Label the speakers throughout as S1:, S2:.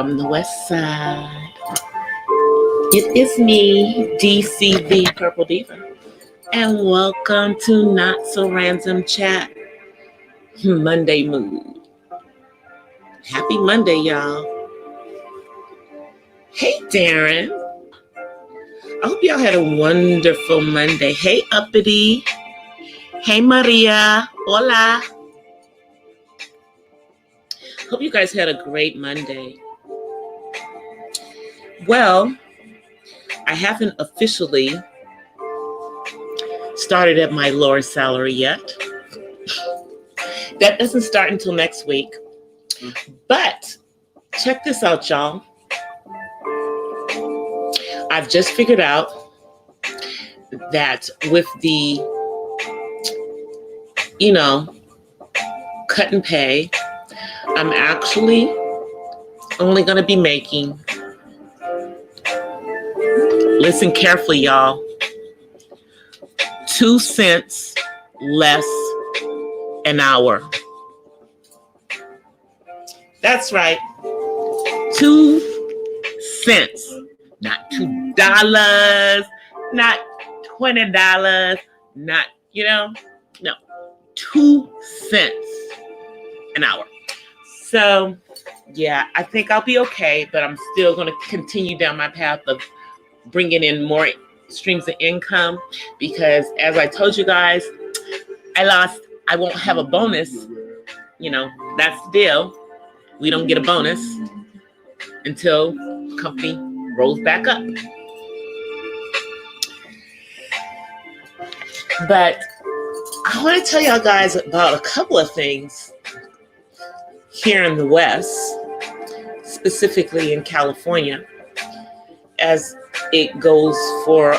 S1: from the West Side. It is me, DCThePurpleDiva, and welcome to Not So Random Chat Monday Mood. Happy Monday, y'all. Hey, Darren. I hope y'all had a wonderful Monday. Hey, Uppity. Hey, Maria. Hola. Hope you guys had a great Monday. Well, I haven't officially started at my lower salary yet. That doesn't start until next week. But check this out, y'all. I've just figured out that with the, cut and pay, I'm actually only going to be making, listen carefully, y'all, 2 cents less an hour. That's right. 2 cents. Not $2, not $20, not, no, 2 cents an hour. So, yeah, I think I'll be okay, but I'm still going to continue down my path of bringing in more streams of income because, as I told you guys, I won't have a bonus. That's the deal. We don't get a bonus until the company rolls back up. But I want to tell y'all guys about a couple of things here in the West, specifically in California, as it goes for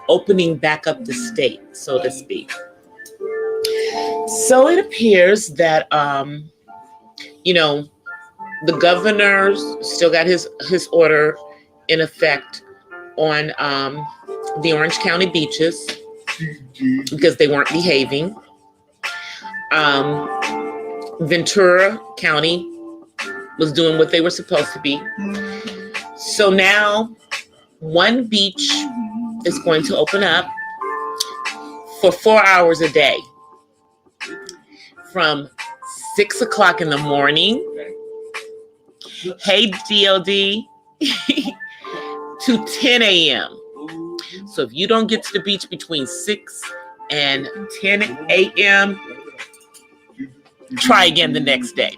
S1: opening back up the state, so to speak. So it appears that, the governor's still got his order in effect on the Orange County beaches because they weren't behaving. Ventura County was doing what they were supposed to be. So now one beach is going to open up for 4 hours a day from 6 o'clock in the morning. Hey, DOD, to 10 a.m. So if you don't get to the beach between 6 and 10 a.m., try again the next day.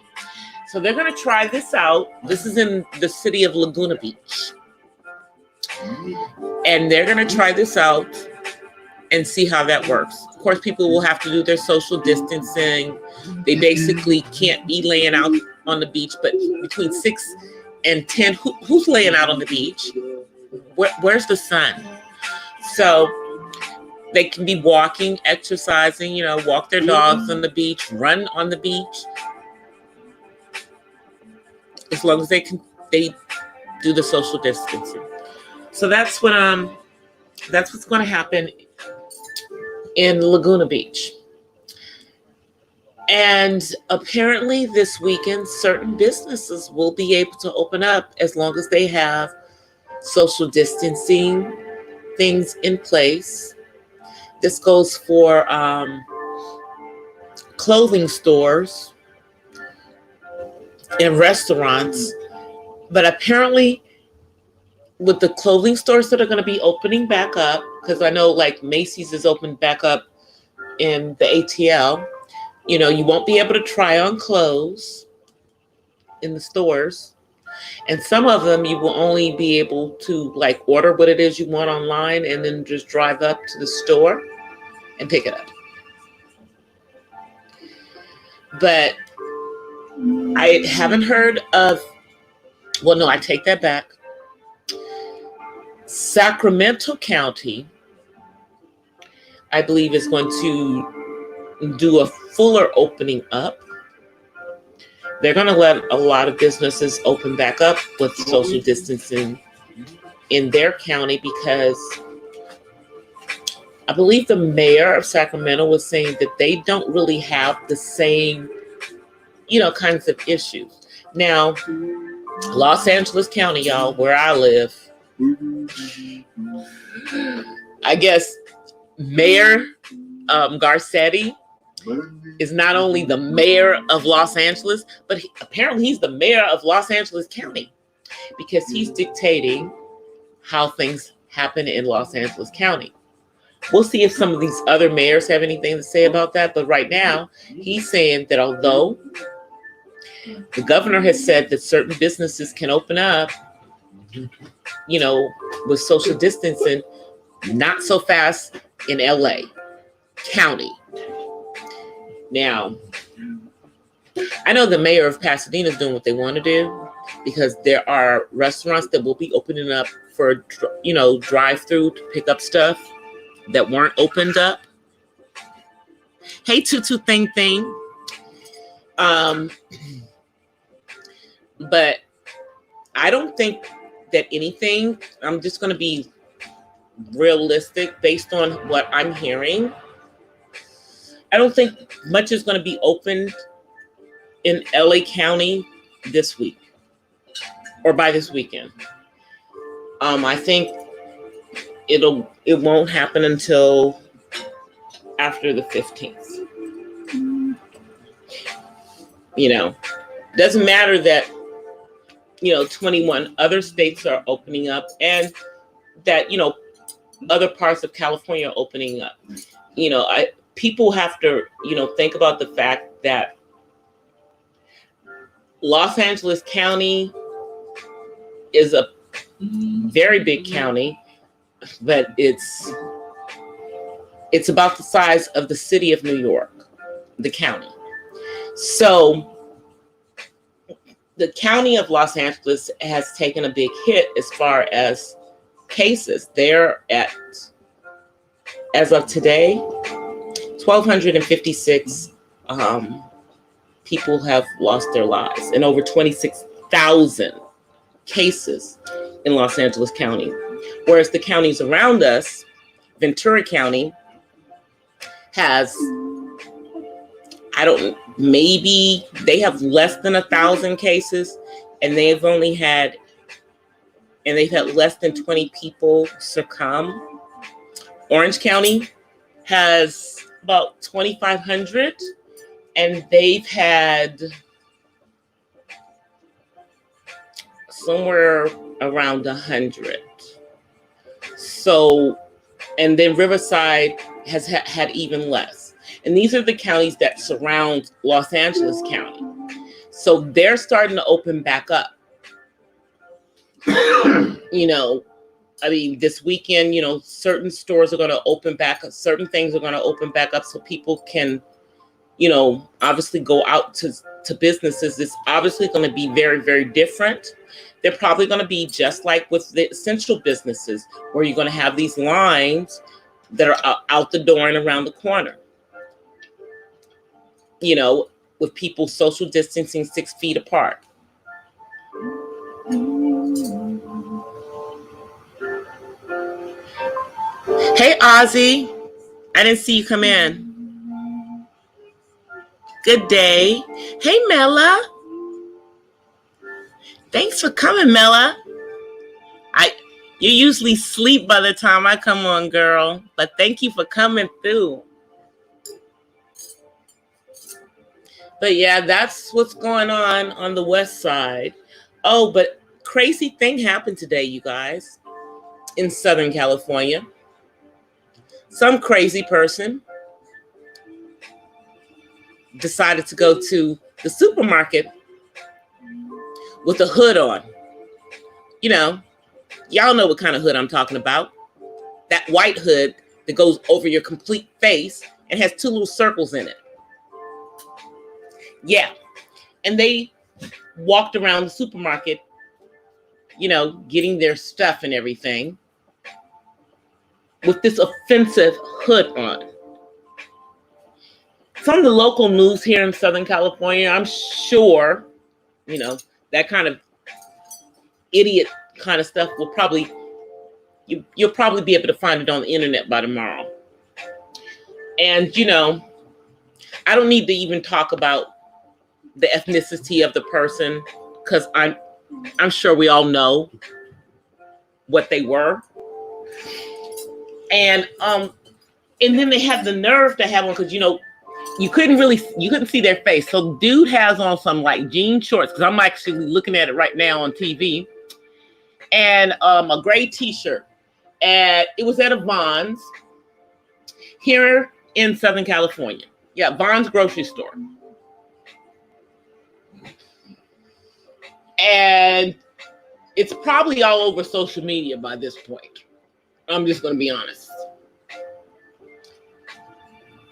S1: So they're going to try this out. This is in the city of Laguna Beach. And they're going to try this out and see how that works. Of course, people will have to do their social distancing. They basically can't be laying out on the beach, but between 6 and 10, who's laying out on the beach? Where's the sun? So they can be walking, exercising, walk their dogs on the beach, run on the beach, as long as they do the social distancing. So that's what's going to happen in Laguna Beach. And apparently this weekend, certain businesses will be able to open up as long as they have social distancing things in place. This goes for clothing stores and restaurants. But apparently with the clothing stores that are going to be opening back up, because I know like Macy's is opened back up in the ATL, you won't be able to try on clothes in the stores. And some of them you will only be able to order what it is you want online and then just drive up to the store and pick it up. But I haven't heard of, well, no, I take that back. Sacramento County, I believe, is going to do a fuller opening up. They're going to let a lot of businesses open back up with social distancing in their county because I believe the mayor of Sacramento was saying that they don't really have the same, kinds of issues. Now, Los Angeles County, y'all, where I live, I guess Mayor Garcetti is not only the mayor of Los Angeles, but apparently he's the mayor of Los Angeles County, because he's dictating how things happen in Los Angeles County. We'll see if some of these other mayors have anything to say about that. But right now, he's saying that although the governor has said that certain businesses can open up, you know, with social distancing, not so fast in LA County. Now, I know the mayor of Pasadena is doing what they want to do, because there are restaurants that will be opening up for, you know, drive-through to pick up stuff that weren't opened up. Hey, Tutu Thing Thing. But I don't think that anything, I'm just going to be realistic based on what I'm hearing. I don't think much is going to be opened in LA County this week or by this weekend. I think it won't happen until after the 15th. You know, doesn't matter that, you know, 21 other states are opening up, and that, you know, other parts of California are opening up. You know, people have to, you know, think about the fact that Los Angeles County is a very big county, but it's about the size of the city of New York, the county. So the county of Los Angeles has taken a big hit as far as cases. They're at, as of today, 1,256 people have lost their lives, and over 26,000 cases in Los Angeles County. Whereas the counties around us, Ventura County has, maybe they have less than 1,000 cases, and they've had less than 20 people succumb. Orange County has about 2,500, and they've had somewhere around 100. So, and then Riverside has had even less. And these are the counties that surround Los Angeles County. So they're starting to open back up. You know, I mean, this weekend, you know, certain stores are going to open back up. Certain things are going to open back up so people can, you know, obviously go out to businesses. It's obviously going to be very, very different. They're probably going to be just like with the essential businesses, where you're going to have these lines that are out the door and around the corner. You know, with people social distancing 6 feet apart. Hey, Ozzy. I didn't see you come in. Good day. Hey, Mela. Thanks for coming, Mela. You usually sleep by the time I come on, girl. But thank you for coming through. But yeah, that's what's going on the west side. Oh, but crazy thing happened today, you guys, in Southern California. Some crazy person decided to go to the supermarket with a hood on. You know, y'all know what kind of hood I'm talking about. That white hood that goes over your complete face and has 2 little circles in it. Yeah. And they walked around the supermarket, you know, getting their stuff and everything with this offensive hood on. From the local news here in Southern California, I'm sure, you know, that kind of idiot kind of stuff will probably, you'll probably be able to find it on the internet by tomorrow. And, you know, I don't need to even talk about the ethnicity of the person. because I'm sure we all know what they were. And then they had the nerve to have one, because you couldn't see their face. So dude has on some like jean shorts, because I'm actually looking at it right now on TV, and a gray t-shirt. And it was at a Vons here in Southern California. Yeah, Vons grocery store. And it's probably all over social media by this point. I'm just going to be honest.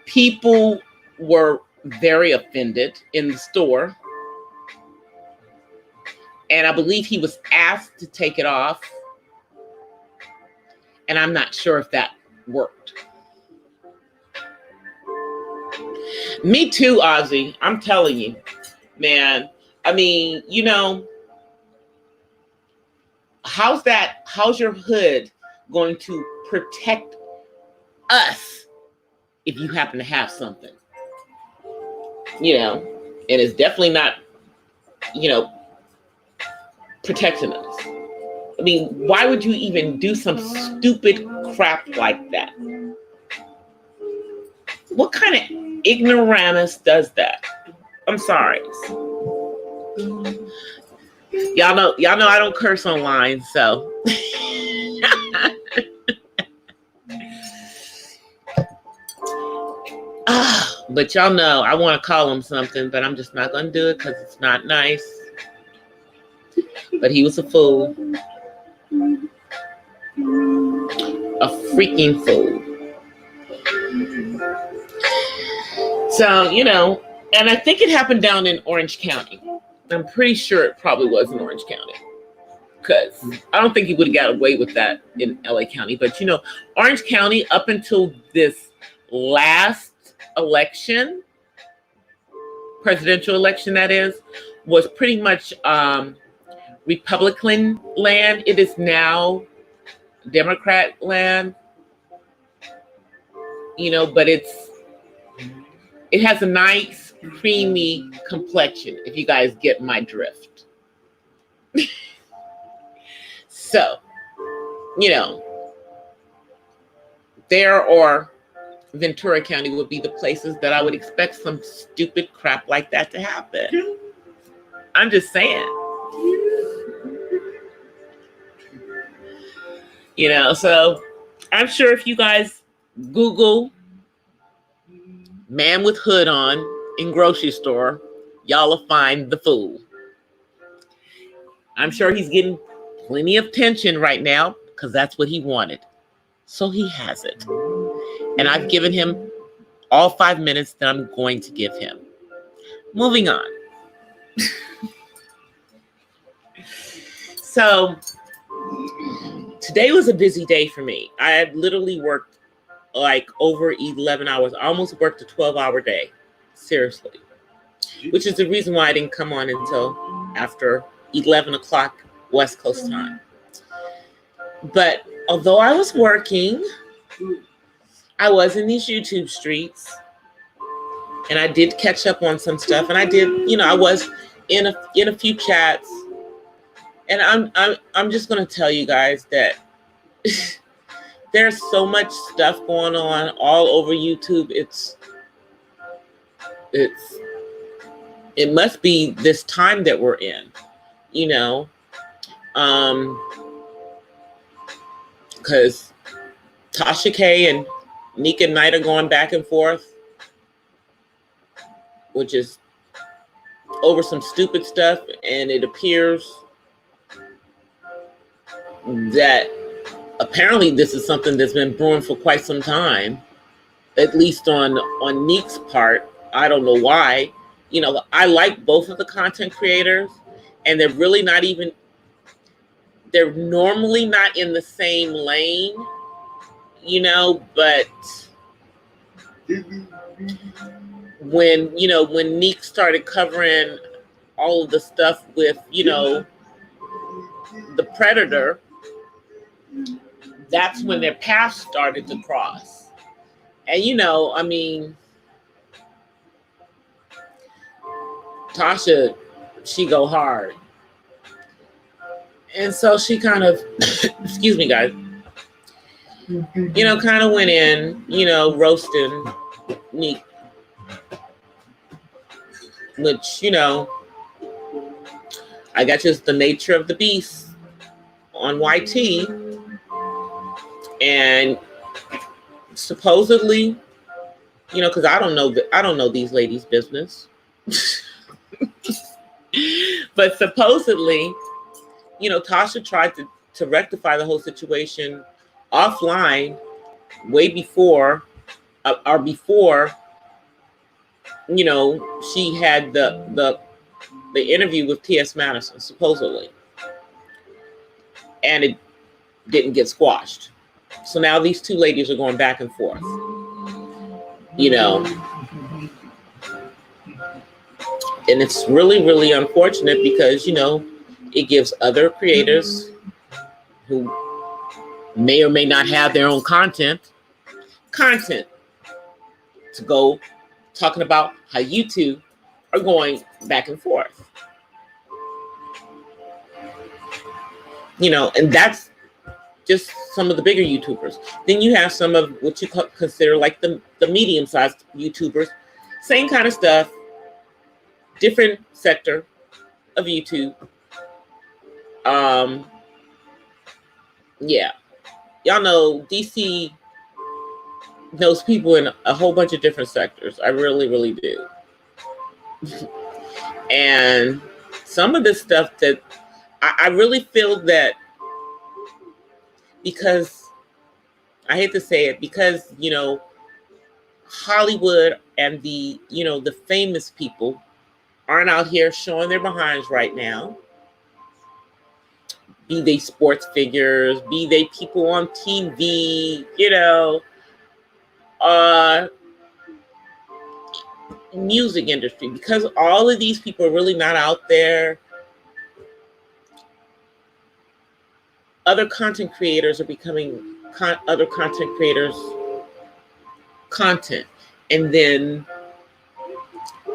S1: People were very offended in the store. And I believe he was asked to take it off. And I'm not sure if that worked. Me too, Ozzy. I'm telling you, man. I mean, how's your hood going to protect us if you happen to have something? And it's definitely not, protecting us. I mean, why would you even do some stupid crap like that? What kind of ignoramus does that? I'm sorry. Y'all know I don't curse online, so. But y'all know I want to call him something, but I'm just not going to do it because it's not nice. But he was a fool. A freaking fool. So, and I think it happened down in Orange County. I'm pretty sure it probably was in Orange County, because I don't think he would have got away with that in LA County. But, Orange County, up until this last election, presidential election that is, was pretty much Republican land. It is now Democrat land, but it has a nice creamy complexion, if you guys get my drift. So, there or Ventura County would be the places that I would expect some stupid crap like that to happen. I'm just saying. So I'm sure if you guys Google man with hood on in grocery store, y'all will find the fool. I'm sure he's getting plenty of attention right now because that's what he wanted. So he has it. And I've given him all 5 minutes that I'm going to give him. Moving on. So today was a busy day for me. I had literally worked like over 11 hours. I almost worked a 12-hour day. Seriously. Which is the reason why I didn't come on until after 11 o'clock West Coast time. But although I was working, I was in these YouTube streets, and I did catch up on some stuff, and I did, I was in a few chats, and I'm just gonna tell you guys that there's so much stuff going on all over YouTube. It must be this time that we're in, because Tasha K and Nika Knight are going back and forth, which is over some stupid stuff, and it appears that apparently this is something that's been brewing for quite some time, at least on Nick's part. I don't know why. I like both of the content creators, and they're really not even, they're normally not in the same lane, but when Nick started covering all of the stuff with, the Predator, that's when their paths started to cross. And, Tasha, she go hard. And so she kind of, excuse me, guys, kind of went in, roasting Neek, which, I guess just the nature of the beast on YT. And supposedly, because I don't know these ladies' business. But supposedly, Tasha tried to rectify the whole situation offline way before, she had the interview with T.S. Madison, supposedly. And it didn't get squashed. So now these two ladies are going back and forth. And it's really, really unfortunate because, it gives other creators who may or may not have their own content to go talking about how you two are going back and forth. And that's just some of the bigger YouTubers. Then you have some of what you consider like the medium-sized YouTubers. Same kind of stuff, different sector of YouTube. Yeah. Y'all know DC knows people in a whole bunch of different sectors. I really, really do. And some of this stuff that I really feel that, because I hate to say it, because, Hollywood and the famous people aren't out here showing their behinds right now. Be they sports figures, be they people on TV, music industry, because all of these people are really not out there. Other content creators are becoming other content creators' content. And then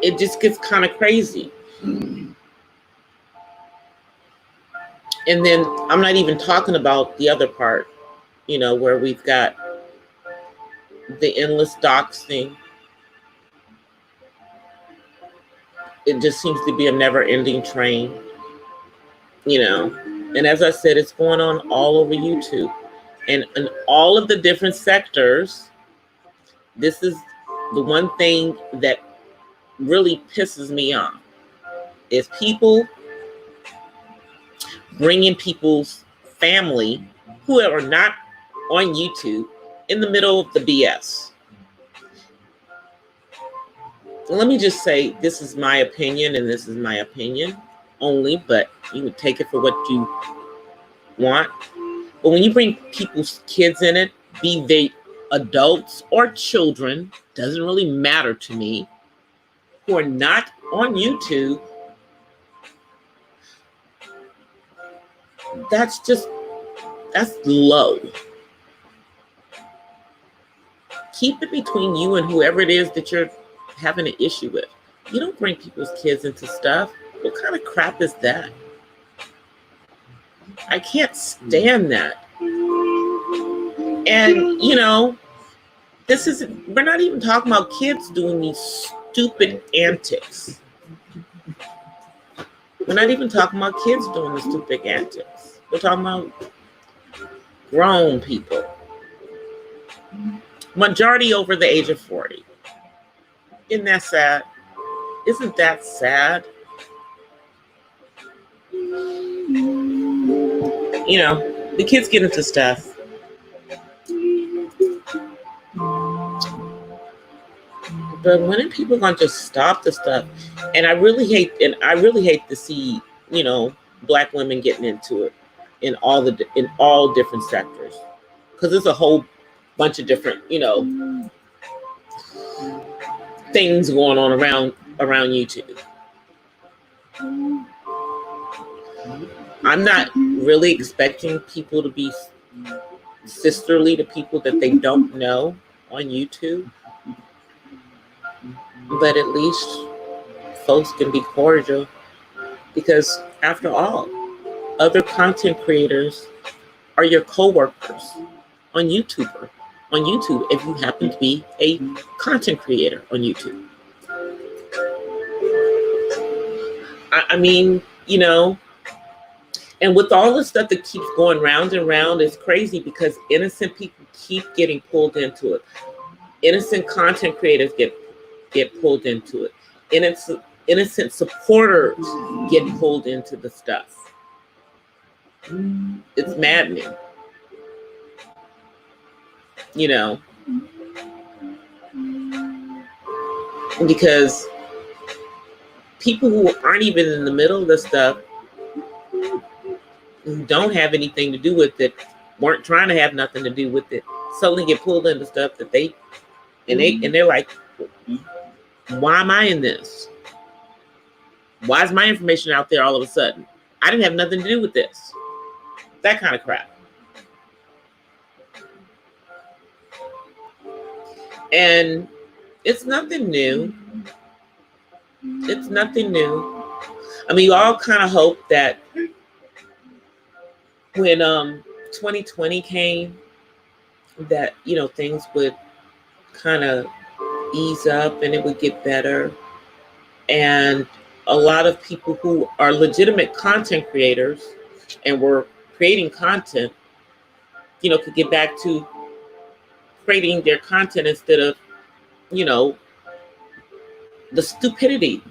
S1: it just gets kind of crazy. And then I'm not even talking about the other part, where we've got the endless doxing. It just seems to be a never-ending train, And as I said, it's going on all over YouTube. And in all of the different sectors, this is the one thing that really pisses me off, is people bringing people's family who are not on YouTube in the middle of the BS. Let me just say, this is my opinion, and this is my opinion only, but you would take it for what you want. But when you bring people's kids in it, be they adults or children, doesn't really matter to me, who are not on YouTube, that's low. Keep it between you and whoever it is that you're having an issue with. You don't bring people's kids into stuff. What kind of crap is that? I can't stand that. And, we're not even talking about kids doing these stupid antics. We're not even talking about kids doing the stupid antics. We're talking about grown people. Majority over the age of 40. Isn't that sad? Isn't that sad? The kids get into stuff. But when are people going to just stop the stuff? And I really hate to see, Black women getting into it in all different sectors, because there's a whole bunch of different, things going on around YouTube. I'm not really expecting people to be sisterly to people that they don't know on YouTube, but at least folks can be cordial, because after all, other content creators are your coworkers on YouTube. If you happen to be a content creator on YouTube. I mean, you know, and with all the stuff that keeps going round and round, it's crazy because innocent people keep getting pulled into it. Innocent content creators get pulled into it. Innocent supporters get pulled into the stuff. It's maddening. You know, because people who aren't even in the middle of the stuff, who don't have anything to do with it, weren't trying to have nothing to do with it, suddenly get pulled into stuff that they're like, why am I in this? Why is my information out there all of a sudden? I didn't have nothing to do with this. That kind of crap. And it's nothing new. It's nothing new. I mean, you all kind of hope that when 2020 came, that, you know, things would kind of ease up and it would get better. And a lot of people who are legitimate content creators and were creating content, you know, could get back to creating their content instead of, you know, the stupidity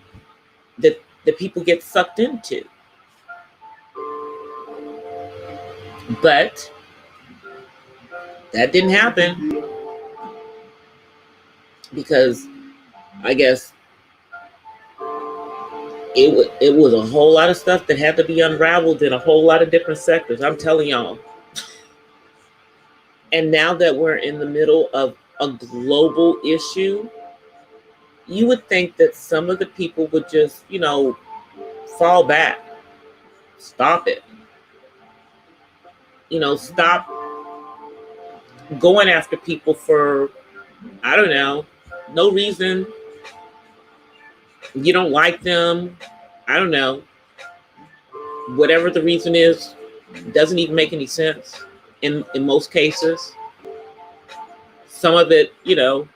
S1: that people get sucked into. But that didn't happen because I guess it was a whole lot of stuff that had to be unraveled in a whole lot of different sectors. I'm telling y'all. And now that we're in the middle of a global issue, you would think that some of the people would just, you know, fall back. Stop it. You know, stop going after people for, I don't know, no reason. You don't like them. I don't know. Whatever the reason is, doesn't even make any sense in most cases. Some of it, you know,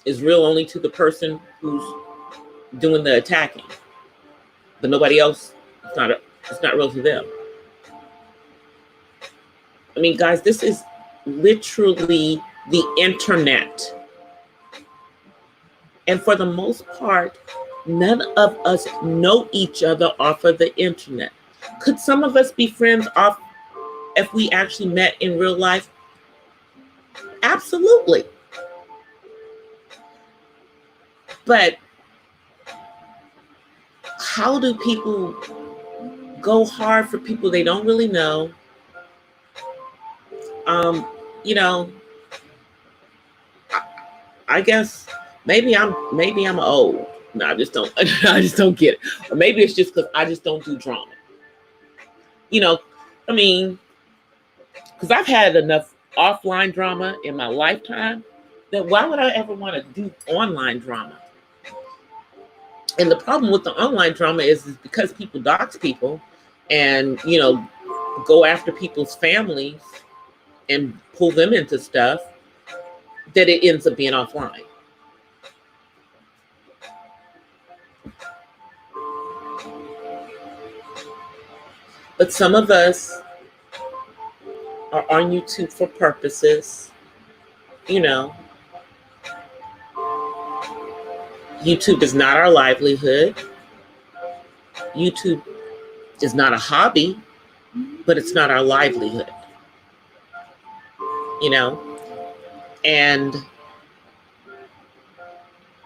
S1: is real only to the person who's doing the attacking. But nobody else, it's not real to them. I mean, guys, this is literally the internet. And for the most part, none of us know each other off of the internet. Could some of us be friends off if we actually met in real life? Absolutely. But how do people go hard for people they don't really know? You know, I guess maybe I'm old. No, I just don't get it. Or maybe it's just because I just don't do drama. You know, I mean, because I've had enough offline drama in my lifetime that why would I ever want to do online drama? And the problem with the online drama is because people dox people and, you know, go after people's families and pull them into stuff, that it ends up being offline. But some of us are on YouTube for purposes, you know. YouTube is not our livelihood. YouTube is not a hobby, but it's not our livelihood. You know, and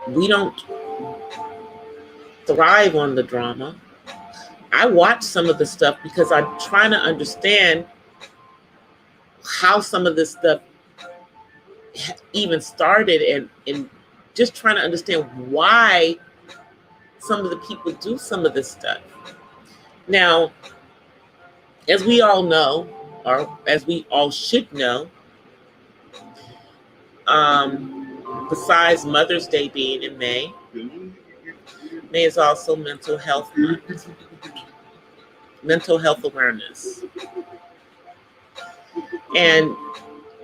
S1: we don't thrive on the drama. I watch some of the stuff because I'm trying to understand how some of this stuff even started and just trying to understand why some of the people do some of this stuff. Now, as we all know, or as we all should know, besides Mother's Day being in May, May is also Mental Health Month. mental health awareness. And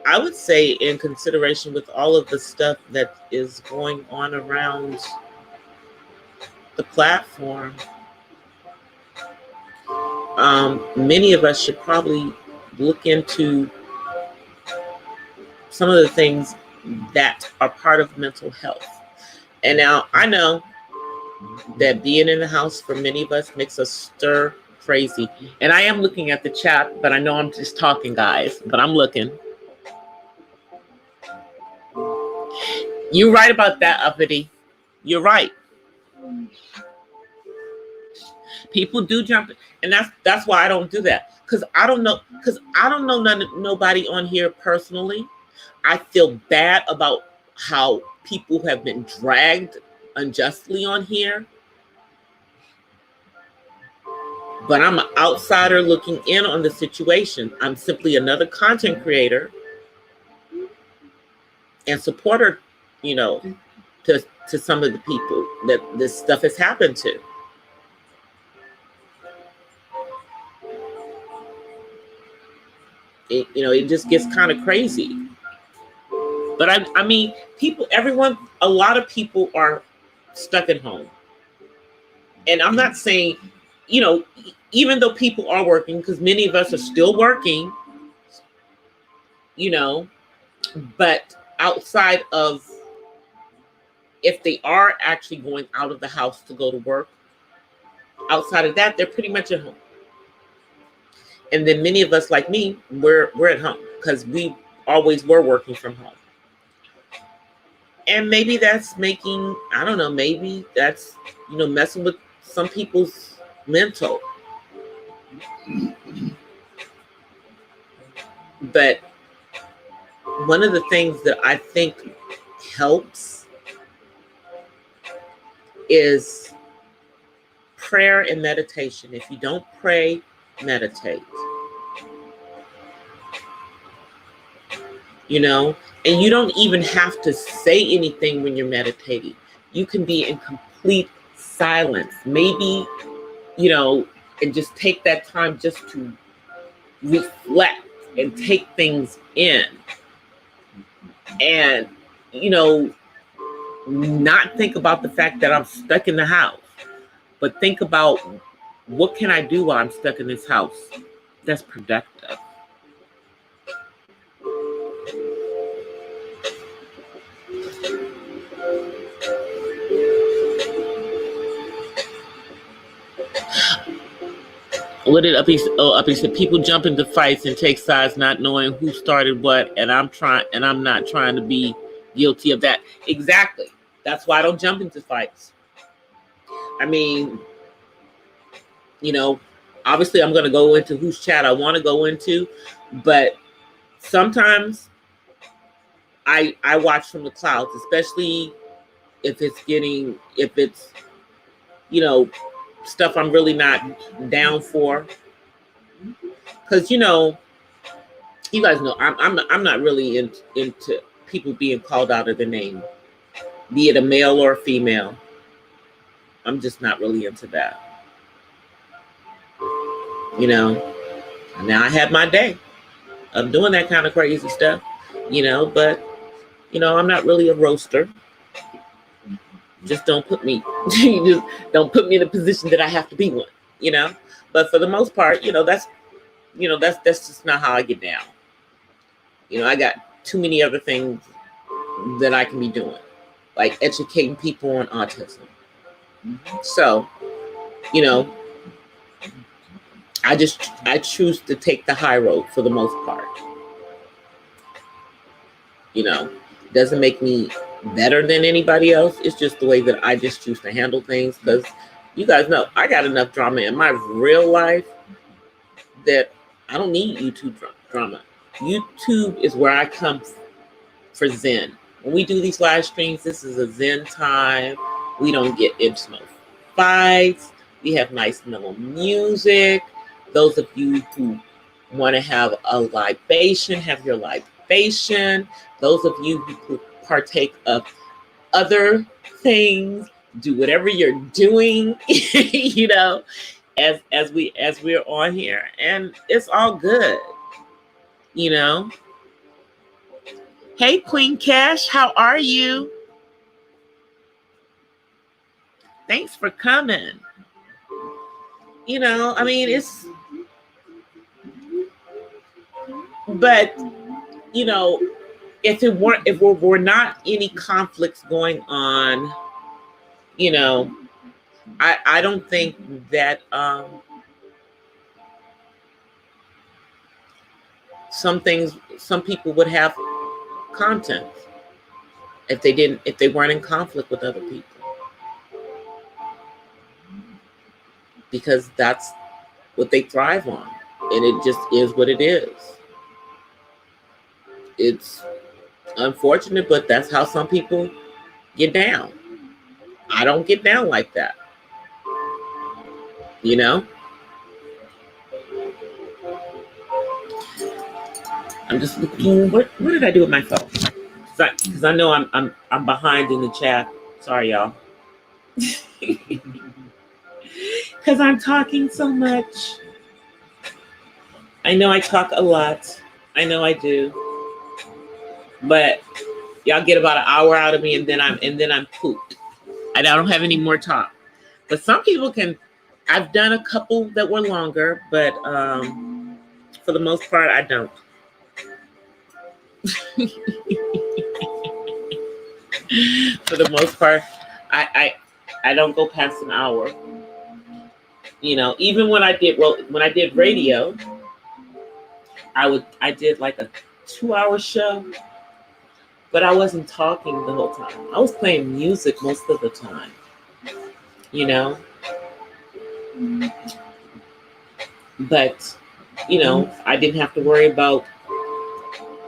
S1: I would say, in consideration with all of the stuff that is going on around the platform, many of us should probably look into some of the things that are part of mental health. And now I know that being in the house for many of us makes us stir crazy. And I am looking at the chat, but I know I'm just talking, guys, but I'm looking. You're right about that, Uppity. You're right. People do jump, and that's why I don't do that. Because I don't know nobody on here personally. I feel bad about how people have been dragged unjustly on here. But I'm an outsider looking in on the situation. I'm simply another content creator and supporter, you know, to some of the people that this stuff has happened to. It just gets kind of crazy. But I mean, a lot of people are stuck at home. And I'm not saying, even though people are working, because many of us are still working, but outside of, if they are actually going out of the house to go to work, outside of that, they're pretty much at home. And then many of us, like me, we're at home because we always were working from home. And maybe that's making, I don't know, maybe that's, messing with some people's mental. But one of the things that I think helps is prayer and meditation. If you don't pray, meditate. And you don't even have to say anything when you're meditating. You can be in complete silence. Maybe, and just take that time just to reflect and take things in. And, not think about the fact that I'm stuck in the house, but think about, what can I do while I'm stuck in this house that's productive? What did Uppy said? People jump into fights and take sides, not knowing who started what. And I'm not trying to be guilty of that. Exactly. That's why I don't jump into fights. I mean, obviously I'm going to go into whose chat I want to go into, but sometimes I watch from the clouds, especially if it's stuff I'm really not down for. Because, you guys know, I'm not really into people being called out of their name, be it a male or a female. I'm just not really into that. Now I had my day of doing that kind of crazy stuff, but, I'm not really a roaster. Just don't put me, just don't put me in a position that I have to be one, but for the most part, that's just not how I get down. I got too many other things that I can be doing, like educating people on autism. So, I choose to take the high road for the most part. Doesn't make me better than anybody else. It's just the way that I just choose to handle things, because you guys know I got enough drama in my real life that I don't need YouTube drama. YouTube is where I come for zen. When we do these live streams, this is a zen time. We don't get into no fights. We have nice mellow music. Those of you who want to have a libation, have your libation. Those of you who partake of other things, do whatever you're doing, as we're on here, and it's all good, you know. Hey, Queen Cash, how are you? Thanks for coming. You know, I mean, but you know, if we're not any conflicts going on, you know, I don't think that some people would have content if they weren't in conflict with other people, because that's what they thrive on, and it just is what it is. It's unfortunate, but that's how some people get down. I don't get down like that, you know. I'm just looking. What did I do with my phone? Because I know I'm behind in the chat. Sorry, y'all. Because I'm talking so much. I know I talk a lot. I know I do. But y'all get about an hour out of me, and then I'm pooped. I don't have any more talk. But some people can. I've done a couple that were longer, but for the most part, I don't. For the most part, I don't go past an hour. You know, even when I did radio, I did like a 2-hour show, but I wasn't talking the whole time. I was playing music most of the time. You know, but you know, I didn't have to worry about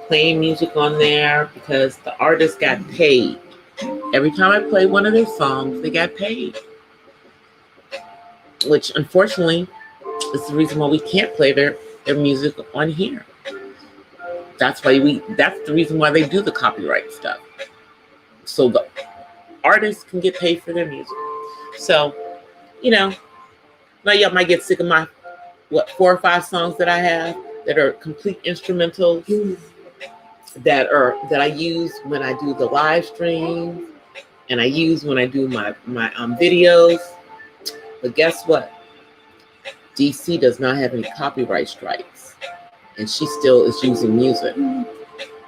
S1: playing music on there because the artist got paid. Every time I play one of their songs, they got paid. Which unfortunately is the reason why we can't play their music on here. That's the reason why they do the copyright stuff. So the artists can get paid for their music. So, you know, now y'all might get sick of my 4 or 5 songs that I have that are complete instrumentals that I use when I do the live stream, and I use when I do my videos. But guess what? DC does not have any copyright strikes, and she still is using music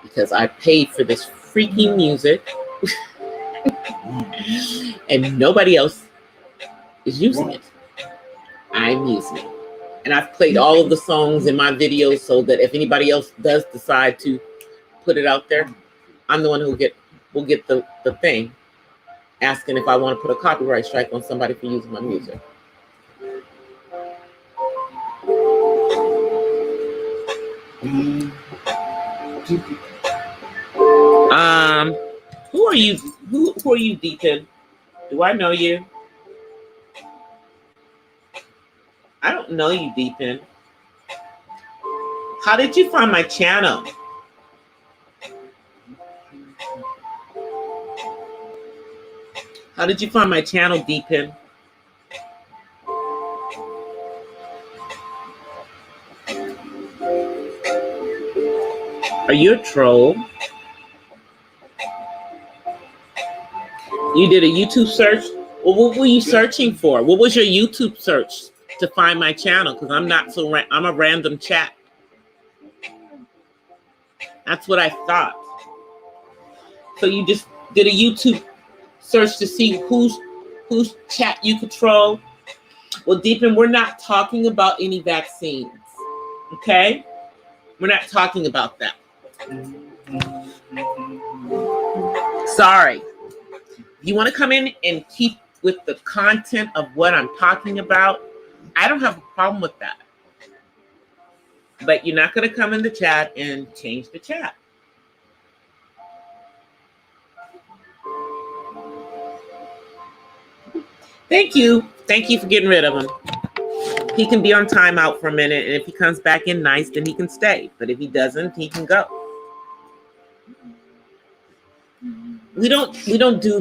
S1: because I paid for this freaking music, and nobody else is using it. I'm using it, and I've played all of the songs in my videos so that if anybody else does decide to put it out there, I'm the one who will get the thing asking if I want to put a copyright strike on somebody for using my music. Who are you? Who are you, Deacon? Do I know you? I don't know you, Deacon. How did you find my channel? How did you find my channel, Deacon? Are you a troll? You did a YouTube search? Well, what were you searching for? What was your YouTube search to find my channel? Because I'm a random chat. That's what I thought. So you just did a YouTube search to see whose chat you control? Well, Deepin, we're not talking about any vaccines, okay? We're not talking about that. Sorry. You want to come in and keep with the content of what I'm talking about? I don't have a problem with that. But you're not going to come in the chat and change the chat. Thank you. Thank you for getting rid of him. He can be on timeout for a minute, and if he comes back in nice, then he can stay. But if he doesn't, he can go. We don't do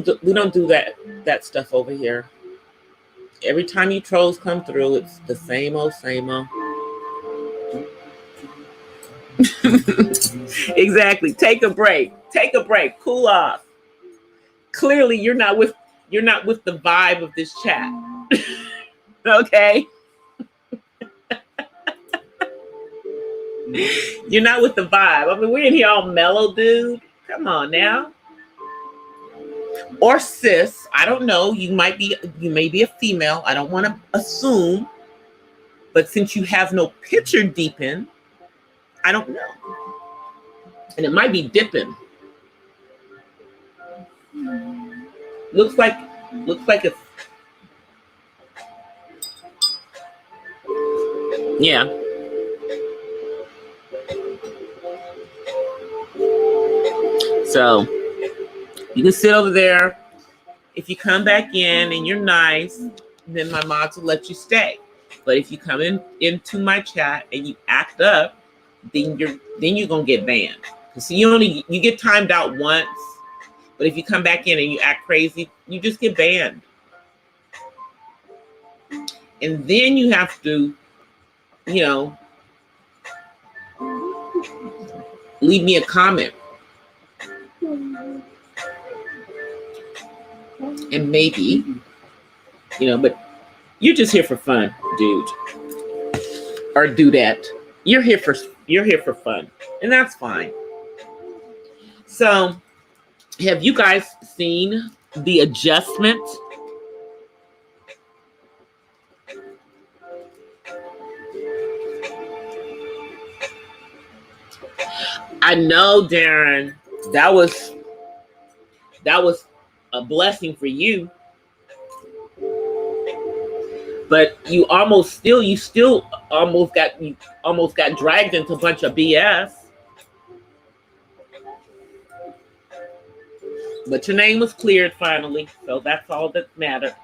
S1: that stuff over here. Every time you trolls come through, it's the same old, same old. Exactly. Take a break. Take a break. Cool off. Clearly, you're not with the vibe of this chat. Okay? You're not with the vibe. I mean, we're in here all mellow, dude. Come on now. Or sis, I don't know. You may be a female. I don't want to assume. But since you have no picture deepen, I don't know. And it might be dipping. Looks like it's, yeah. So you can sit over there. If you come back in and you're nice, then my mods will let you stay. But if you come into my chat and you act up, then you're gonna get banned. So you get timed out once, but if you come back in and you act crazy, you just get banned. And then you have to, leave me a comment. And maybe, but you're just here for fun, dude. Or dudette. You're here for fun. And that's fine. So, have you guys seen the adjustment? I know, Darren, that was a blessing for you. But you still almost got dragged into a bunch of BS. But your name was cleared finally, so that's all that mattered.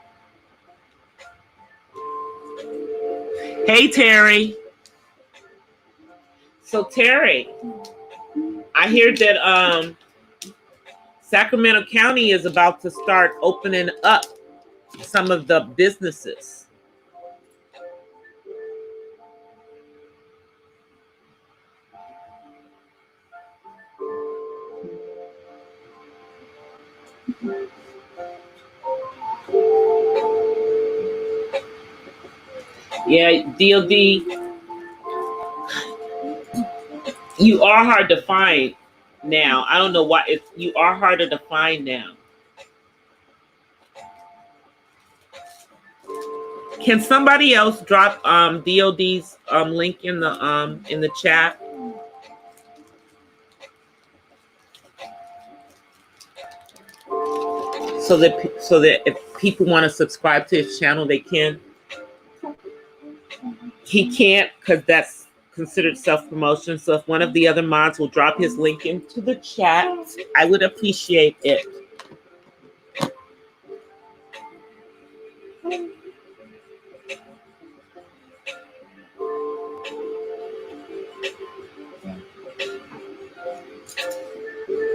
S1: Hey, Terry. So, Terry, I hear that Sacramento County is about to start opening up some of the businesses. Yeah, DOD, you are hard to find now. I don't know why you are harder to find now. Can somebody else drop DOD's link in the chat? So that if people want to subscribe to his channel, they can. He can't because that's considered self-promotion. So if one of the other mods will drop his link into the chat, I would appreciate it.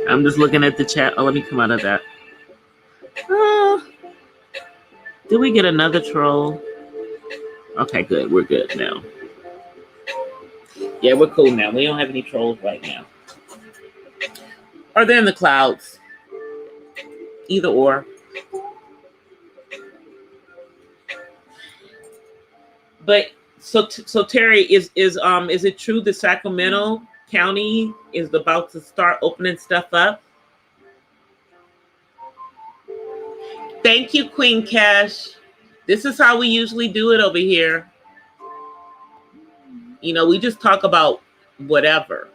S1: I'm just looking at the chat. Oh, let me come out of that. Did we get another troll? Okay, good. We're good now. Yeah, we're cool now. We don't have any trolls right now. Or they're in the clouds. Either or. But so Terry, is it true that Sacramento County is about to start opening stuff up? Thank you, Queen Cash. This is how we usually do it over here. We just talk about whatever.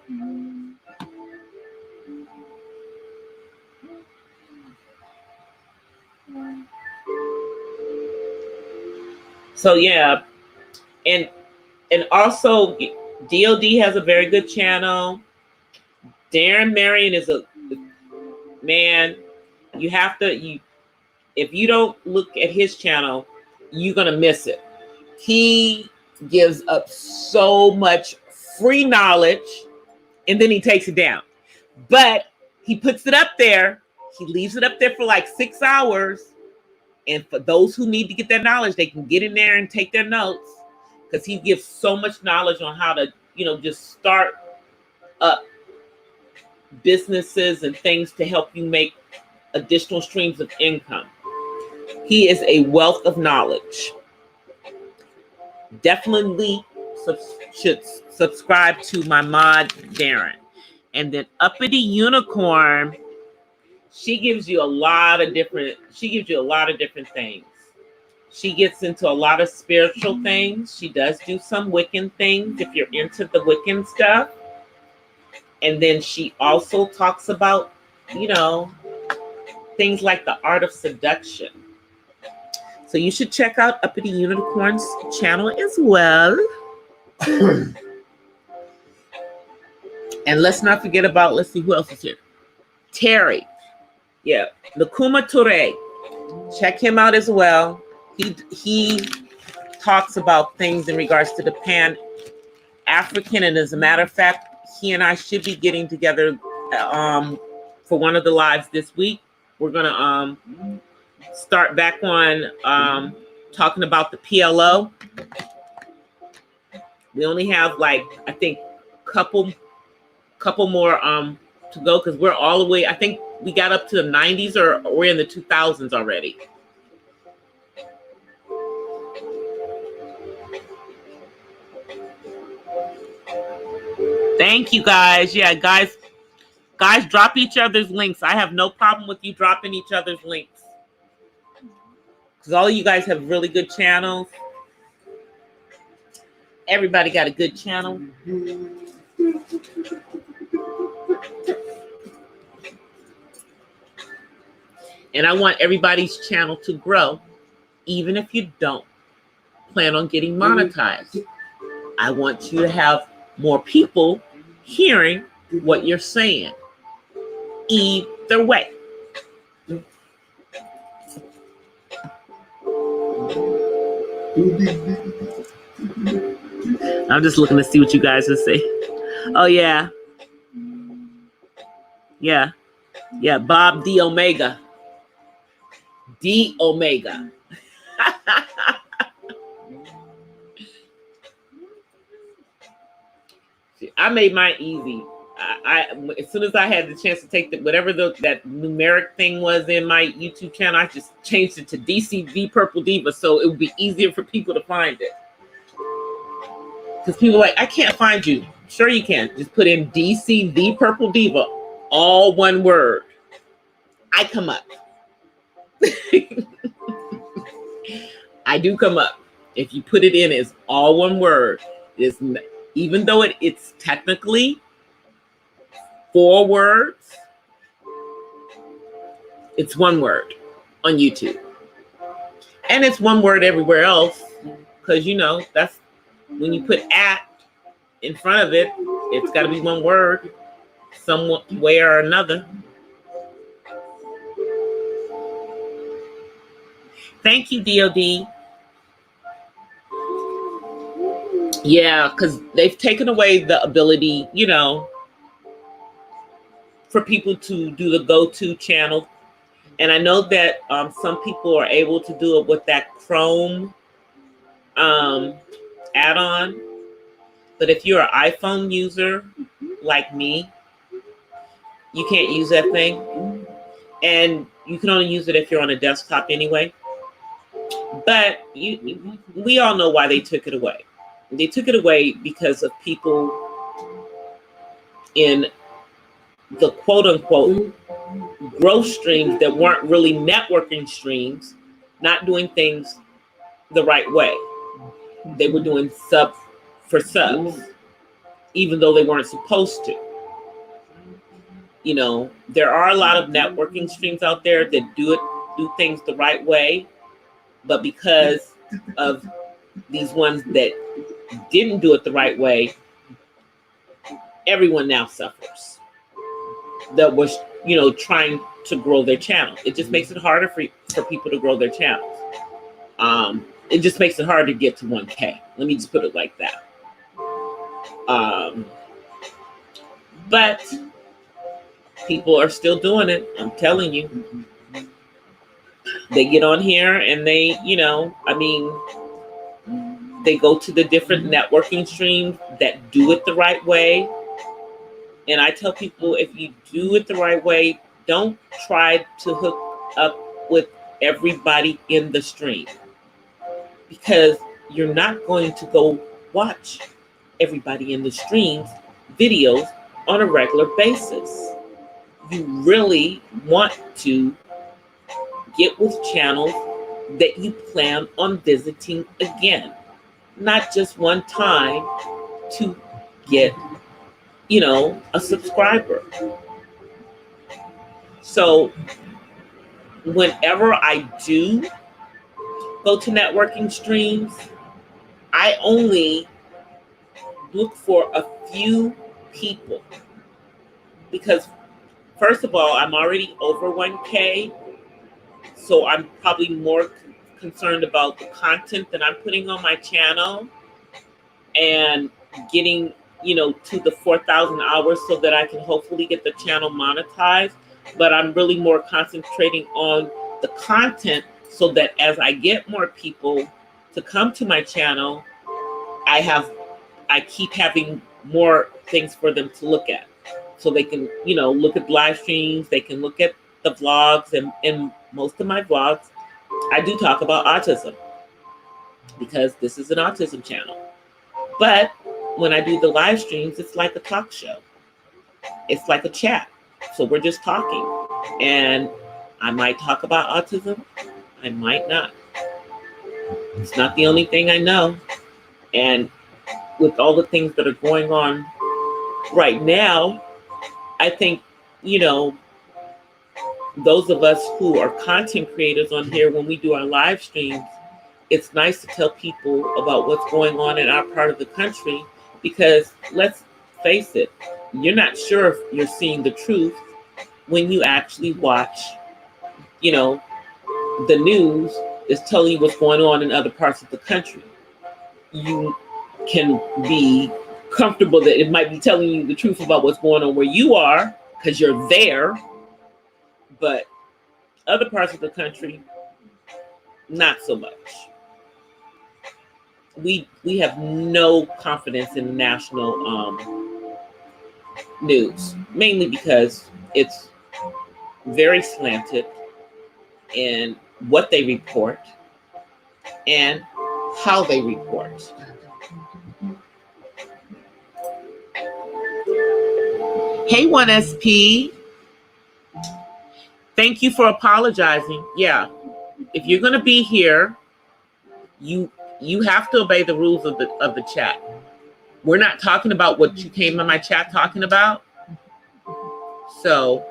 S1: So yeah, and also DOD has a very good channel. Darren Marion is a man. You have to if you don't look at his channel, you're gonna miss it. He gives up so much free knowledge and then he takes it down. But he puts it up there. He leaves it up there for like 6 hours And for those who need to get that knowledge, they can get in there and take their notes, because he gives so much knowledge on how to, just start up businesses and things to help you make additional streams of income. He is a wealth of knowledge. Definitely should subscribe to my mod, Darren. And then Uppity Unicorn, she gives you a lot of different things. She gets into a lot of spiritual things. She does do some Wiccan things if you're into the Wiccan stuff. And then she also talks about, things like the art of seduction. So you should check out Uppity Unicorn's channel as well. And let's not forget about, let's see who else is here. Terry. Yeah. Nkuma Toure. Check him out as well. He talks about things in regards to the Pan-African. And as a matter of fact, he and I should be getting together for one of the lives this week. We're going to start back on talking about the PLO. We only have I think couple more to go, because we're all the way, I think we got up to the 90s, or we're in the 2000s already. Thank you, guys. Yeah, guys, drop each other's links. I have no problem with you dropping each other's links, because all of you guys have really good channels. Everybody got a good channel. And I want everybody's channel to grow, even if you don't plan on getting monetized. I want you to have more people hearing what you're saying. Either way. I'm just looking to see what you guys will say. Oh, yeah. Yeah. Yeah, Bob D. Omega. D. Omega. I made mine easy. I as soon as I had the chance to take whatever that numeric thing was in my YouTube channel, I just changed it to DCThePurpleDiva, so it would be easier for people to find it. Because people are like, I can't find you. Sure you can. Just put in DCThePurpleDiva, all one word. I come up. I do come up. If you put it in as all one word, even though it's technically 4 words, it's one word on YouTube. And it's one word everywhere else, because that's when you put at in front of it, it's got to be one word some way or another. Thank you, DOD. Yeah, because they've taken away the ability, for people to do the go-to channel. And I know that some people are able to do it with that Chrome add-on. But if you're an iPhone user like me, you can't use that thing. And you can only use it if you're on a desktop anyway. But we all know why they took it away. They took it away because of people in the quote-unquote growth streams that weren't really networking streams, not doing things the right way. They were doing sub for subs, even though they weren't supposed to. There are a lot of networking streams out there that do things the right way, but because of these ones that didn't do it the right way, everyone now suffers. That was, trying to grow their channel. It just makes it harder for people to grow their channels. It just makes it hard to get to 1K. Let me just put it like that. But people are still doing it. I'm telling you. they get on here and they, they go to the different networking streams that do it the right way. And I tell people, if you do it the right way, don't try to hook up with everybody in the stream, because you're not going to go watch everybody in the stream's videos on a regular basis. You really want to get with channels that you plan on visiting again, not just one time to get, a subscriber. So whenever I do go to networking streams, I only look for a few people, because first of all, I'm already over 1K, so I'm probably more concerned about the content that I'm putting on my channel and getting, to the 4,000 hours so that I can hopefully get the channel monetized. But I'm really more concentrating on the content so that as I get more people to come to my channel, I keep having more things for them to look at. So they can, look at live streams, they can look at the vlogs, and in most of my vlogs, I do talk about autism because this is an autism channel. But when I do the live streams, it's like a talk show. It's like a chat. So we're just talking. And I might talk about autism, I might not. It's not the only thing I know. And with all the things that are going on right now, I think, those of us who are content creators on here, when we do our live streams, it's nice to tell people about what's going on in our part of the country, because let's face it, you're not sure if you're seeing the truth when you actually watch, the news is telling you what's going on in other parts of the country. You can be comfortable that it might be telling you the truth about what's going on where you are because you're there, but other parts of the country, not so much. We have no confidence in the national news, mainly because it's very slanted in what they report and how they report. Hey, 1SP. Thank you for apologizing. Yeah, if you're going to be here, you have to obey the rules of the chat. We're not talking about what you came in my chat talking about. So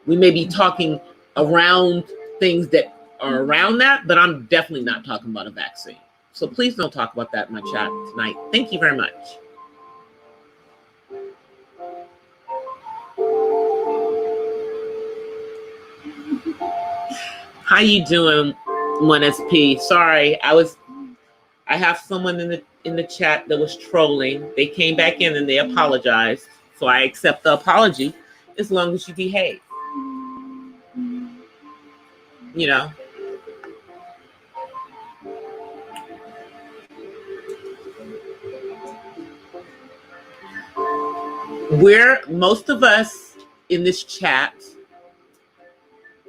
S1: we may be talking around things that are around that, but I'm definitely not talking about a vaccine. So please don't talk about that in my chat tonight. Thank you very much. How you doing, 1SP? Sorry, I have someone in the chat that was trolling. They came back in and they apologized. So I accept the apology as long as you behave. Most of us in this chat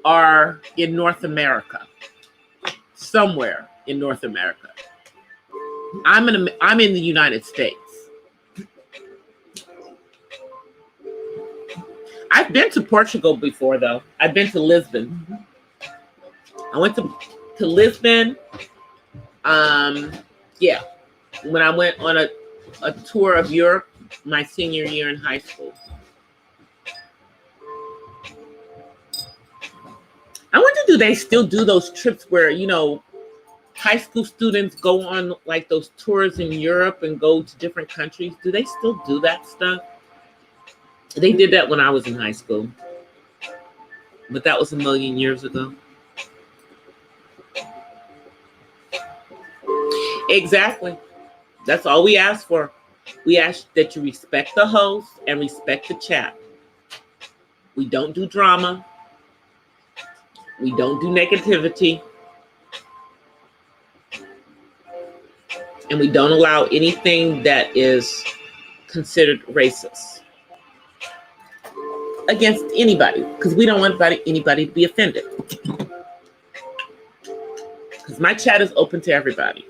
S1: are in North America, somewhere in North America. I'm in the United States. I've been to Portugal before, though. I've been to Lisbon. I went to Lisbon. Yeah, when I went on a tour of Europe my senior year in high school. I wonder, do they still do those trips where, high school students go on like those tours in Europe and go to different countries? Do they still do that stuff? They did that when I was in high school, but that was a million years ago. Exactly. That's all we ask for. We ask that you respect the host and respect the chat. We don't do drama. We don't do negativity. And we don't allow anything that is considered racist against anybody, because we don't want anybody to be offended. Because my chat is open to everybody.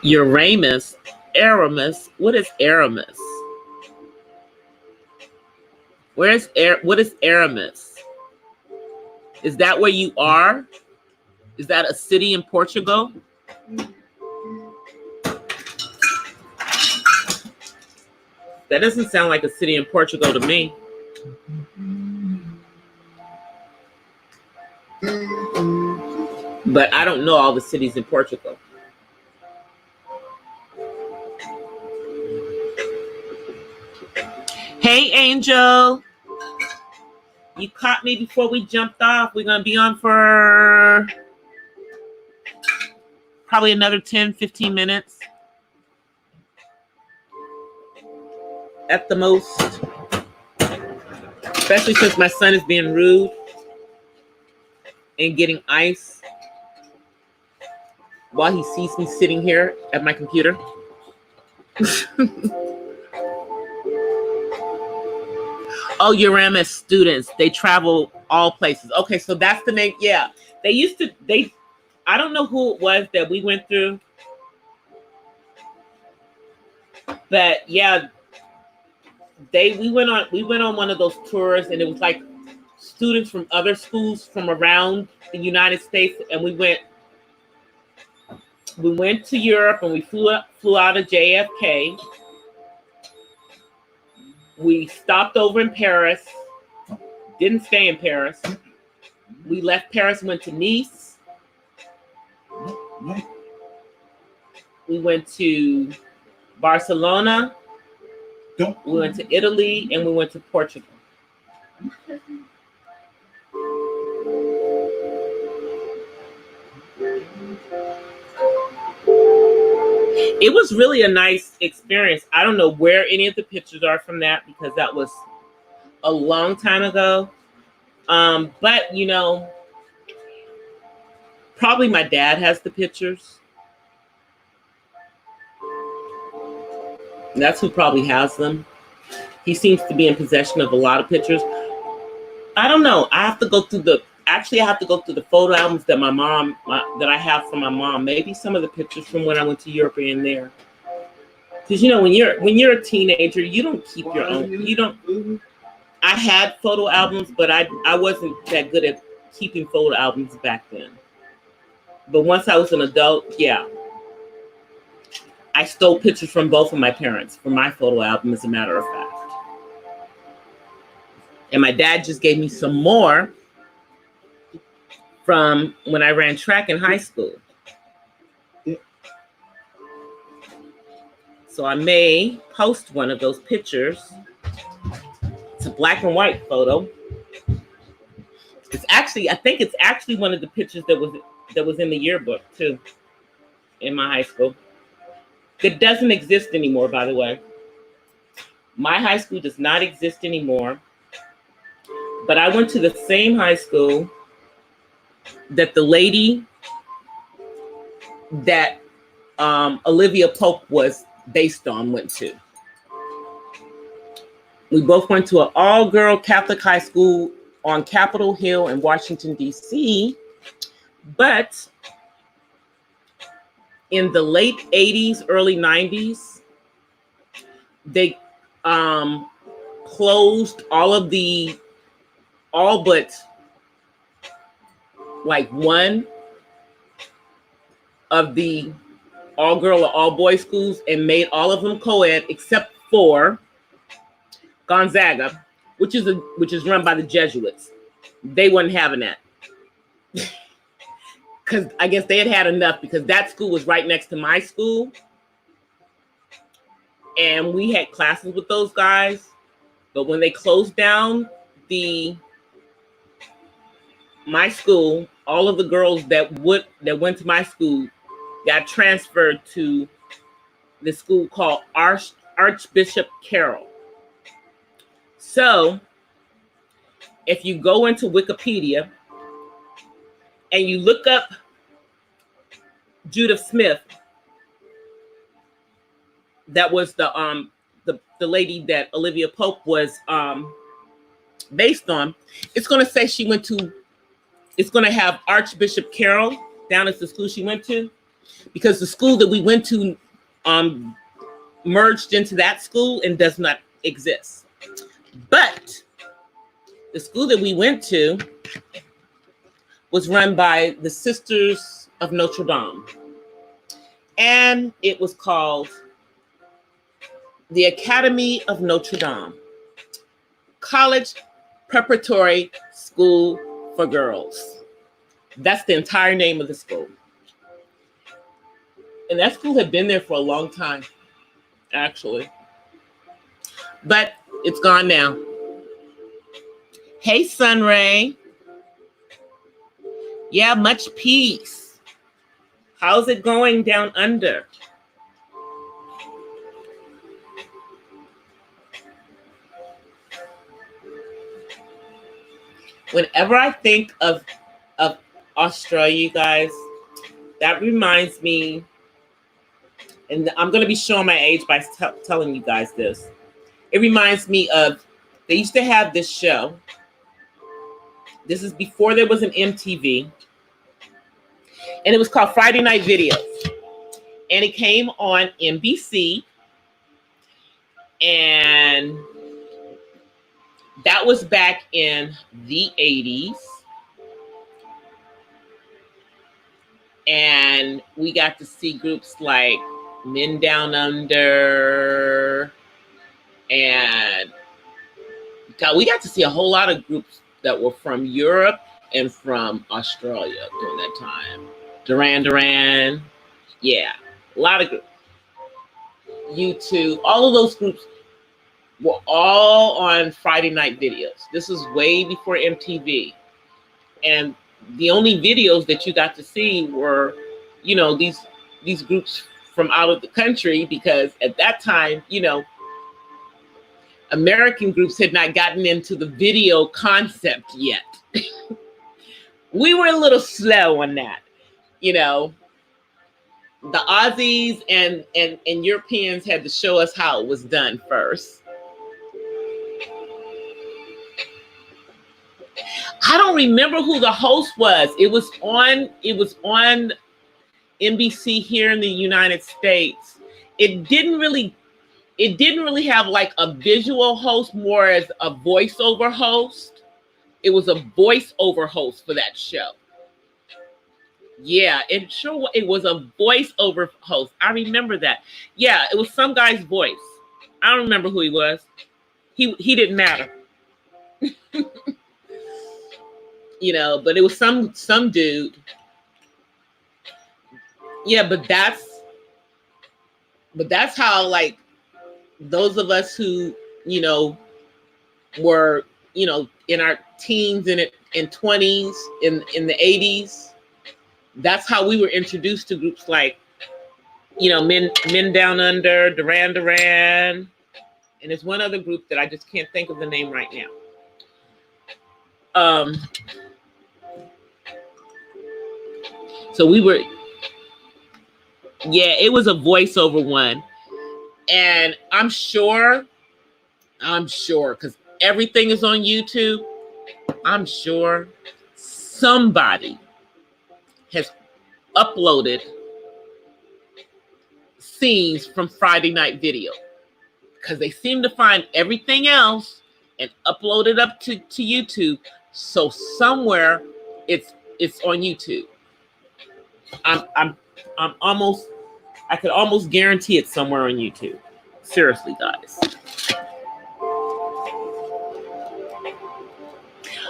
S1: Uranus, Aramis. What is Aramis? What is Aramis? Is that where you are? Is that a city in Portugal? That doesn't sound like a city in Portugal to me. But I don't know all the cities in Portugal. Hey, Angel. You caught me before we jumped off. We're going to be on for probably another 10, 15 minutes. At the most. Especially since my son is being rude and getting ice while he sees me sitting here at my computer. Oh, Uranus students, they travel all places. Okay, so that's the name. Yeah, I don't know who it was that we went through, but yeah, we went on one of those tours, and it was like students from other schools from around the United States, and we went to Europe, and we flew out of JFK. We stopped over in Paris, didn't stay in Paris. We left Paris, went to Nice. We went to Barcelona. We went to Italy, and we went to Portugal. It was really a nice experience. I don't know where any of the pictures are from that, because that was a long time ago. But, you know, probably my dad has the pictures. That's who probably has them. He seems to be in possession of a lot of pictures. I don't know. I have to go through the photo albums that that I have from my mom. Maybe some of the pictures from when I went to Europe are in there. Because, you know, when you're a teenager, you don't keep your own. I had photo albums, but I wasn't that good at keeping photo albums back then. But once I was an adult, yeah. I stole pictures from both of my parents for my photo album, as a matter of fact. And my dad just gave me some more from when I ran track in high school. So I may post one of those pictures. It's a black and white photo. I think it's actually one of the pictures that was in the yearbook too, in my high school. It doesn't exist anymore, by the way. My high school does not exist anymore. But I went to the same high school that the lady that Olivia Pope was based on went to. We both went to an all-girl Catholic high school on Capitol Hill in Washington, D.C. But in the late 80s, early 90s, they closed all but like one of the all-girl or all-boy schools and made all of them co-ed except for Gonzaga, which is run by the Jesuits. They weren't having that. Because I guess they had enough, because that school was right next to my school. And we had classes with those guys. But when they closed down my school, all of the girls that went to my school got transferred to the school called Archbishop Carroll. So if you go into Wikipedia and you look up Judith Smith, that was the lady that Olivia Pope was based on, it's going to say she went to, it's going to have Archbishop Carroll down as the school she went to, because the school that we went to merged into that school and does not exist. But the school that we went to was run by the Sisters of Notre Dame. And it was called the Academy of Notre Dame, College Preparatory School for Girls. That's the entire name of the school. And that school had been there for a long time, actually. But it's gone now. Hey, Sunray. Yeah, much peace. How's it going down under? Whenever I think of Australia, you guys, that reminds me, and I'm going to be showing my age by telling you guys this. It reminds me of, they used to have this show. This is before there was an MTV. And it was called Friday Night Videos. And it came on NBC. And that was back in the 80s. And we got to see groups like Men Down Under. And God, we got to see a whole lot of groups that were from Europe and from Australia during that time. Duran Duran. Yeah, a lot of groups. U2, all of those groups were all on Friday Night Videos. This was way before MTV. And the only videos that you got to see were, you know, these groups from out of the country, because at that time, you know, American groups had not gotten into the video concept yet. We were a little slow on that. You know, the Aussies and Europeans had to show us how it was done first. I don't remember who the host was. It was on NBC here in the United States. It didn't really have like a visual host, more as a voiceover host. It was a voiceover host for that show. Yeah, it was a voiceover host. I remember that. Yeah, it was some guy's voice. I don't remember who he was. He didn't matter. You know, but it was some dude. Yeah, but that's how, like, those of us who, you know, were, you know, in our teens and 20s in the 80s, that's how we were introduced to groups like, you know, Men Down Under, Duran Duran, and there's one other group that I just can't think of the name right now. So we were, yeah, it was a voiceover one. And I'm sure, because everything is on YouTube, I'm sure somebody has uploaded scenes from Friday Night Video, because they seem to find everything else and upload it up to YouTube. So somewhere it's on YouTube. I could almost guarantee it's somewhere on YouTube. Seriously, guys.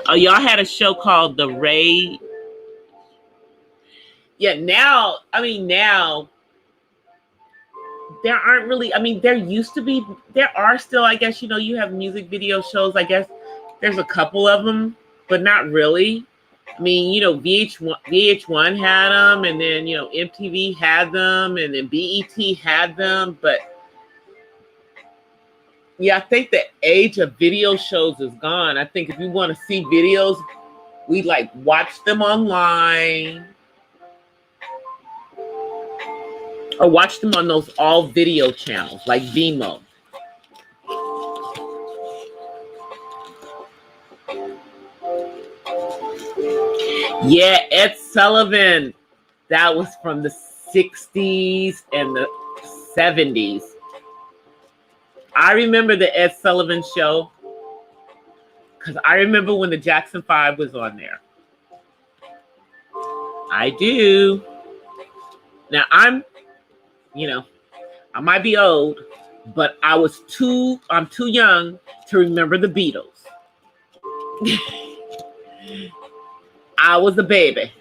S1: Oh, y'all had a show called The Raid. Yeah, now there aren't really, there used to be, there are still, I guess, you know, you have music video shows. I guess there's a couple of them, but not really. I mean, you know, VH1 had them, and then, you know, MTV had them, and then BET had them. But yeah, I think the age of video shows is gone. I think if you want to see videos, we like watch them online or watch them on those all video channels like Vimeo. Yeah, Ed Sullivan. That was from the 60s and the 70s. I remember the Ed Sullivan Show because I remember when the Jackson 5 was on there. I do. Now you know, I might be old, but I'm too young to remember the Beatles. I was a baby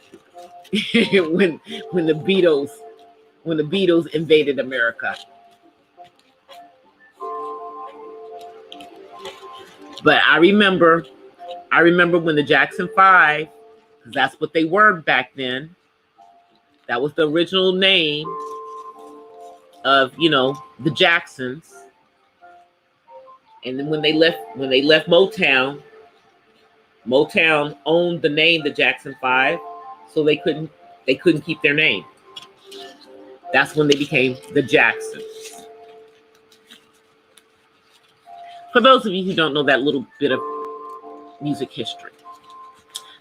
S1: when the Beatles invaded America. But I remember when the Jackson 5, because that's what they were back then. That was the original name of, you know, the Jacksons. And then when they left Motown owned the name the Jackson 5, so they couldn't keep their name. That's when they became the Jacksons. For those of you who don't know that little bit of music history.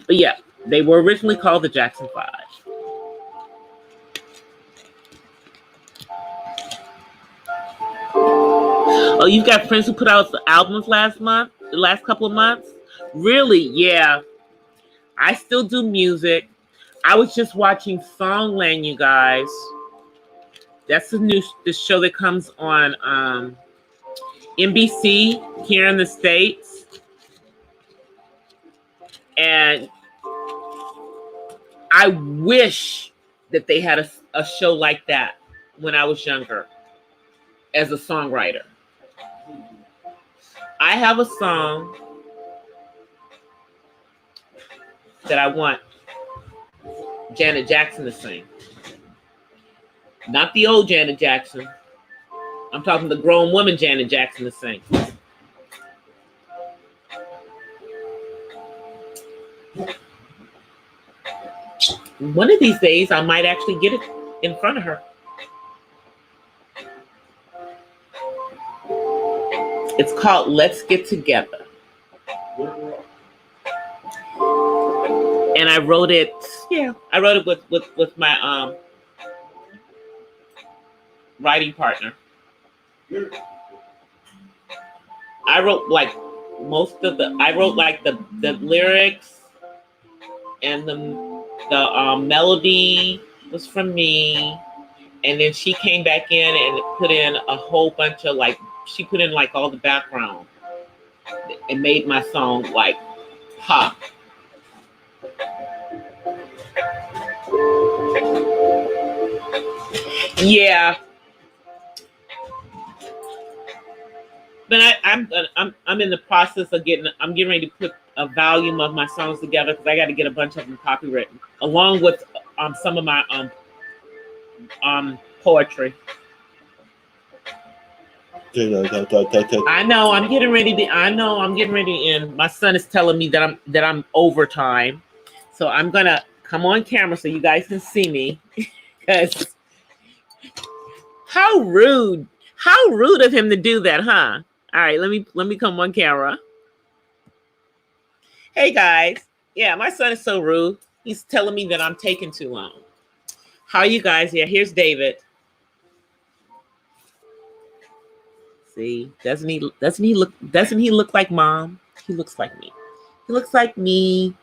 S1: But yeah, they were originally called the Jackson 5. Oh, you've got friends who put out the albums the last couple of months? Really? Yeah. I still do music. I was just watching Songland, you guys. That's the show that comes on NBC here in the States. And I wish that they had a show like that when I was younger as a songwriter. I have a song that I want Janet Jackson to sing. Not the old Janet Jackson. I'm talking the grown woman Janet Jackson to sing. One of these days, I might actually get it in front of her. It's called Let's Get Together. And I wrote it, with my writing partner. I wrote like the lyrics, and the melody was from me, and then she came back in and put in a whole bunch of she put in all the background and made my song like pop. Yeah. But I'm in the process of getting ready to put a volume of my songs together because I got to get a bunch of them copywritten along with some of my poetry. I know I'm getting ready to end. My son is telling me that I'm overtime, so I'm gonna come on camera so you guys can see me. Because how rude of him to do that, huh? All right, let me come on camera. Hey guys, yeah, my son is so rude. He's telling me that I'm taking too long. How are you guys? Yeah, here's David. See, doesn't he look like mom? He looks like me. He looks like me.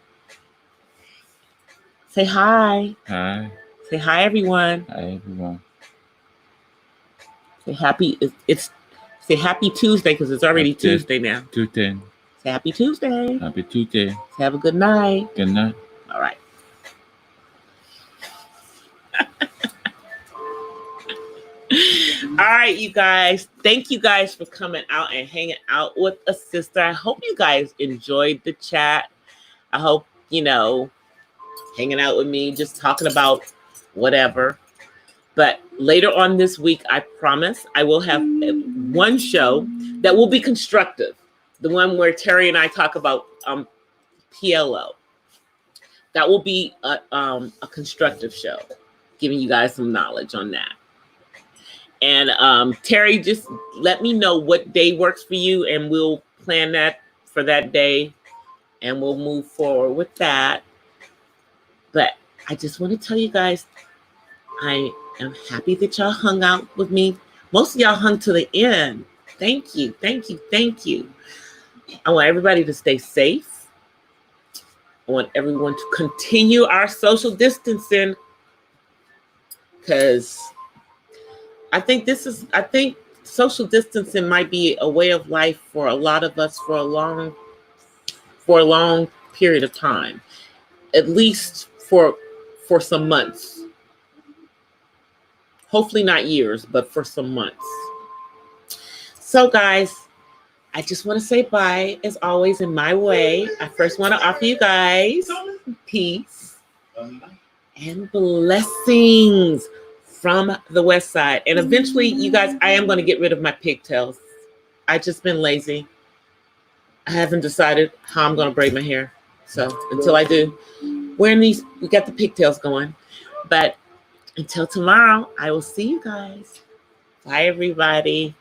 S1: Say hi.
S2: Hi.
S1: Say hi, everyone.
S2: Hi, everyone.
S1: Say say happy Tuesday because it's already Tuesday now.
S2: Tuesday.
S1: Say happy Tuesday.
S2: Happy Tuesday.
S1: Say have a good night.
S2: Good night.
S1: All right. All right, you guys. Thank you guys for coming out and hanging out with a sister. I hope you guys enjoyed the chat. I hope, hanging out with me, just talking about whatever. But later on this week, I promise I will have one show that will be constructive. The one where Terry and I talk about PLO. That will be a constructive show, giving you guys some knowledge on that. And Terry, just let me know what day works for you, and we'll plan that for that day, and we'll move forward with that. But I just want to tell you guys, I am happy that y'all hung out with me. Most of y'all hung to the end. Thank you, thank you, thank you. I want everybody to stay safe. I want everyone to continue our social distancing, because I think social distancing might be a way of life for a lot of us for a long period of time, at least for some months. Hopefully not years, but for some months. So guys, I just want to say bye, as always, in my way. I first want to offer you guys peace and blessings from the West Side. And eventually, you guys, I am going to get rid of my pigtails. I've just been lazy. I haven't decided how I'm going to braid my hair. So until I do, wearing these, we got the pigtails going. But until tomorrow, I will see you guys. Bye, everybody.